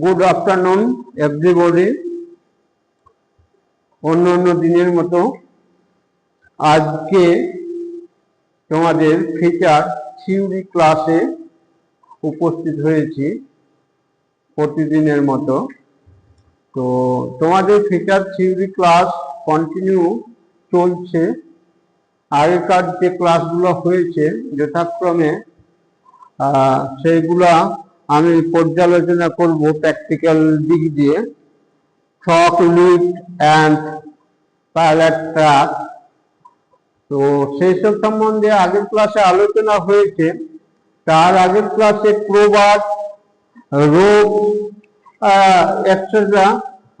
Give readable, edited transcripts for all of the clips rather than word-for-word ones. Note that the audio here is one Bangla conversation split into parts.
Good afternoon everybody. অন্য দিনের মতো আজকে তোমাদের ফিচার থিওরি ক্লাসে উপস্থিত হয়েছি প্রতিদিনের মতো। তো তোমাদের ফিচার থিওরি ক্লাস কন্টিনিউ চলছে। আগেকার যে ক্লাসগুলো হয়েছে যথাক্রমে সেইগুলা আমি পর্যালোচনা করব প্র্যাকটিক্যাল দিক দিয়ে। ফক লিফট অ্যান্ড পাইলট ট্রাক, তো সেই সব সম্বন্ধে আগের ক্লাসে আলোচনা হয়েছে। তার আগের ক্লাসে ক্রোবাট, রোপ এটসেট্রা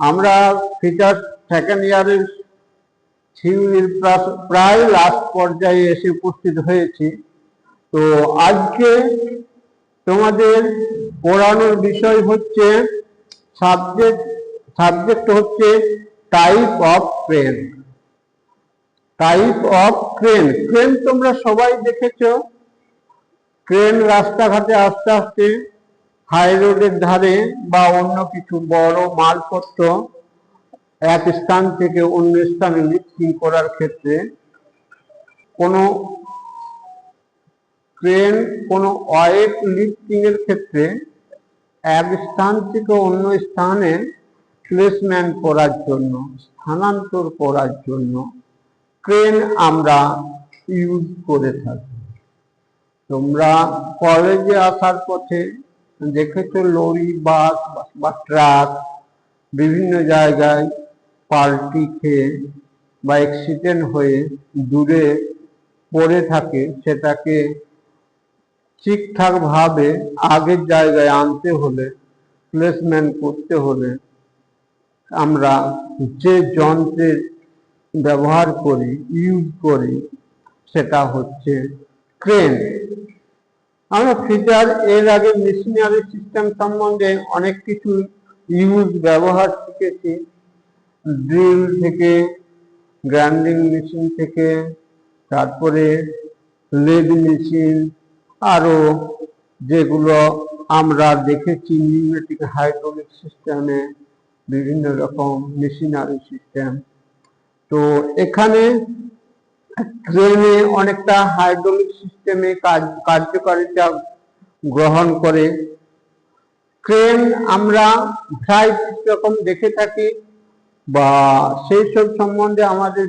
আমরা ফিচার সেকেন্ড ইয়ারের থিওরির প্রায় লাস্ট পর্যায়ে এসে উপস্থিত হয়েছি। তো আজকে তোমাদের পড়ানোর বিষয় হচ্ছে সাবজেক্ট হচ্ছে type of crane. Type of crane. Crane তোমরা সবাই দেখেছো। ক্রেন রাস্তাঘাটে আস্তে আস্তে হাই রোডের ধারে বা অন্য কিছু বড় মালপত্র এক স্থান থেকে অন্য স্থানে লিফটিং করার ক্ষেত্রে কোনো ক্রেন কোনো ওয়েট লিফটিং এর ক্ষেত্রে এক স্থান থেকে অন্য স্থানে প্লেসমেন্ট করার জন্য, স্থানান্তর করার জন্য ক্রেন আমরা ইউজ করে থাকি। তোমরা কলেজে আসার পথে দেখেছো লরি, বাস বা ট্রাক বিভিন্ন জায়গায় পাল্টি খেয়ে বা অ্যাক্সিডেন্ট হয়ে দূরে পড়ে থাকে। সেটাকে ঠিকঠাক ভাবে আগের জায়গায় আনতে হলে, প্লেসমেন্ট করতে হলে আমরা যে যন্ত্রের ব্যবহার করি, ইউজ করি, সেটা হচ্ছে ক্রেন। আমরা ফিচার এর আগে মেশিনারি সিস্টেম সম্বন্ধে অনেক কিছু ব্যবহার শিখেছি। ড্রিল থেকে, গ্রাইন্ডিং মেশিন থেকে, তারপরে লেদ মেশিন, আরো যেগুলো আমরা দেখেছি নিউমেটিক হাইড্রোলিক সিস্টেমে, বিভিন্ন রকম মেশিনারি সিস্টেম। তো এখানে ক্রেনে অনেকটা হাইড্রোলিক সিস্টেমে কার্যকারিতা গ্রহণ করে। ক্রেন আমরা ভ্যারাইটি রকম দেখে থাকি, বা সেই সব সম্বন্ধে আমাদের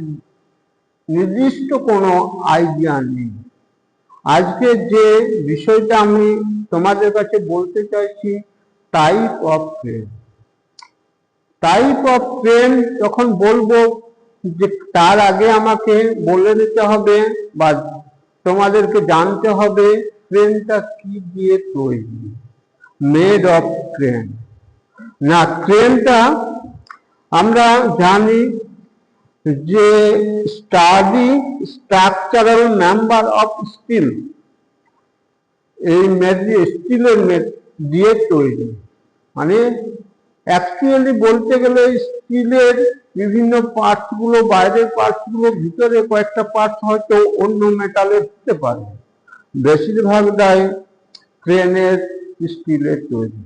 নির্দিষ্ট কোনো আইডিয়া নেই। আজকে যে বিষয়টা আমি তোমাদের কাছে বলতে চাইছি, type of crane. Type of crane যখন বলবো, যে তার আগে আমাকে বলে দিতে হবে বা তোমাদেরকে জানতে হবে ক্রেনটা কি দিয়ে তৈরি, মেড অফ ক্রেন। না, ক্রেনটা আমরা জানি যে study structural member of steel, এই স্টিলের দিয়ে তৈরি। মানে অ্যাকচুয়ালি বলতে গেলে স্টিলের বিভিন্ন পার্টস গুলো, বাইরের পার্টস গুলো, ভিতরে কয়েকটা পার্টস হয়তো অন্য মেটালের হতে পারে, বেশিরভাগটাই ক্রেনের স্টিলের তৈরি।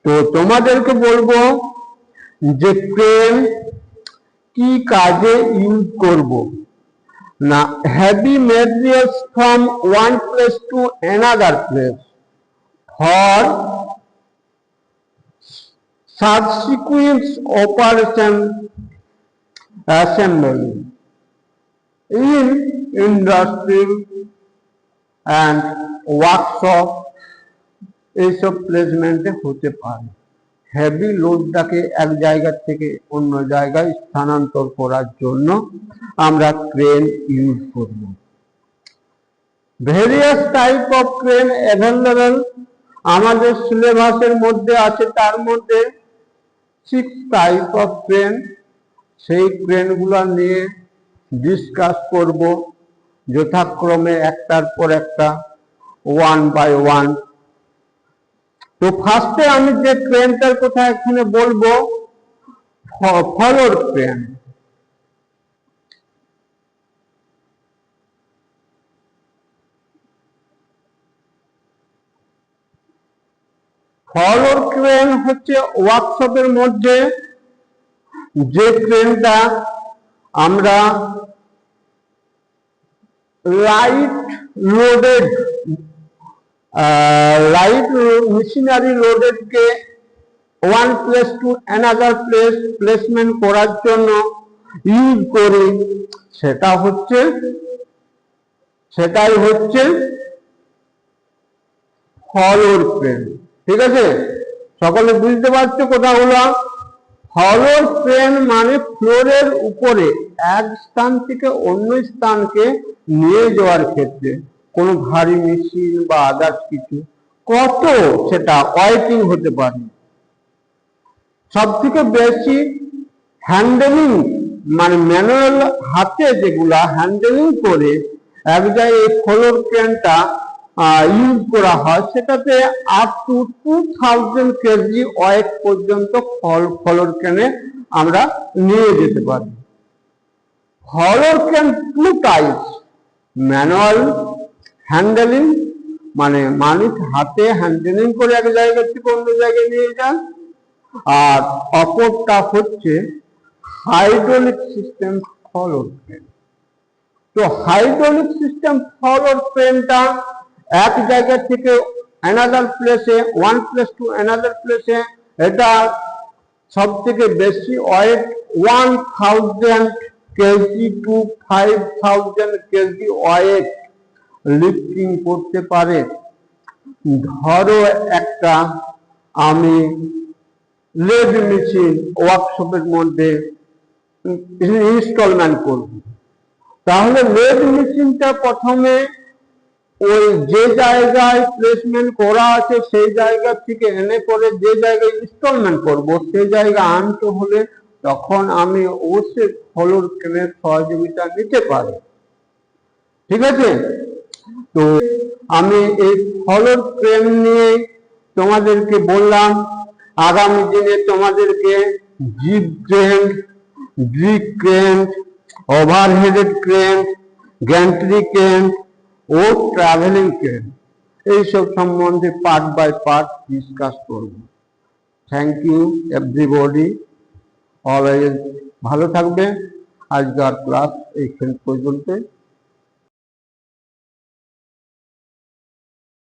তো তোমাদেরকে বলবো যে ক্রেন কি কাজে ইউজ করব। না, heavy materials from one place to another place for subsequent operation assembly in industry and workshop, এইসব প্লেসমেন্টে হতে পারে। হেভি লোডটাকে এক জায়গা থেকে অন্য জায়গায় স্থানান্তর করার জন্য আমরা ক্রেন ইউজ করব। Various type of crane available আমাদের সিলেবাসের মধ্যে আছে। তার মধ্যে 6 টাইপ অফ ক্রেন। সেই ক্রেনগুলো নিয়ে ডিসকাস করব যথাক্রমে একটার পর একটা, ওয়ান বাই ওয়ান। তো ফার্স্টে আমি যে ক্রেনটার কথা এখানে বলবো, ফলোর ক্রেন। ফলোর ক্রেন হচ্ছে ওয়ার্কশপের মধ্যে যে ক্রেনটা আমরা light loaded machinery loaded K one place to another place placement করার জন্য ইউজ করি, সেটাই হচ্ছে ফলোর ক্রেন। ঠিক আছে, সকলে বুঝতে পারছো কথাগুলো? ফলোর ক্রেন মানে ফ্লোরের উপরে এক স্থান থেকে অন্য স্থানকে নিয়ে যাওয়ার ক্ষেত্রে কোনো ভারী মেশিন বা আদার্স কিছু কত সেটা ওয়েটিং হতে পারে। সব থেকে বেশি হ্যান্ডেলিং মানে ম্যানুয়াল হাতে যেগুলা হ্যান্ডেলিং করে এক জায়গায় ফলোর ক্রেনটা ইউজ করা হয়, সেটাতে আপ টু 2000 কেজি ওয়েট পর্যন্ত ফলোর ক্রেনে আমরা নিয়ে যেতে পারি। Floor crane two types, manual handling মানে মানুষ হাতে হ্যান্ডেলিং করে এক জায়গা থেকে অন্য জায়গায় নিয়ে যান, আর অপরটা হচ্ছে হাইড্রোলিক সিস্টেম ফলোর ক্রেন। তো হাইড্রোলিক সিস্টেম ফলোর ক্রেনটা এক জায়গা থেকে অ্যানাদার প্লেসে, ওয়ান প্লেস টু অ্যানাদার প্লেসে, এটা সব থেকে বেশি weight 1000 KG to 5000 KG weight lifting করতে পারে। ধরো একটা আমি লেদ মেশিন ওয়ার্কশপের মধ্যে ইনস্টলমেন্ট করব, তাহলে লেদ মেশিনটা প্রথমে ওই যে জায়গায় প্লেসমেন্ট করা আছে সেই জায়গা থেকে এনে করে যে জায়গায় ইনস্টলমেন্ট করব সেই জায়গা আনতে হলে তখন আমি অবশ্যই ফলোর ক্রেনের সহযোগিতা নিতে পারি। ঠিক আছে, তো আমি এই ফলোর ক্রেন নিয়ে তোমাদেরকে বললাম। আগামী দিনে তোমাদেরকে jib crane, brick crane, overheaded crane, gantry crane ও ট্রাভেলিং ক্রেন এইসব সম্বন্ধে পার্ট বাই পার্ট ডিসকাস করব। থ্যাংক ইউ এভরিবডি, অলওয়েজ ভালো থাকবে। আজকের ক্লাস এইখান পর্যন্ত।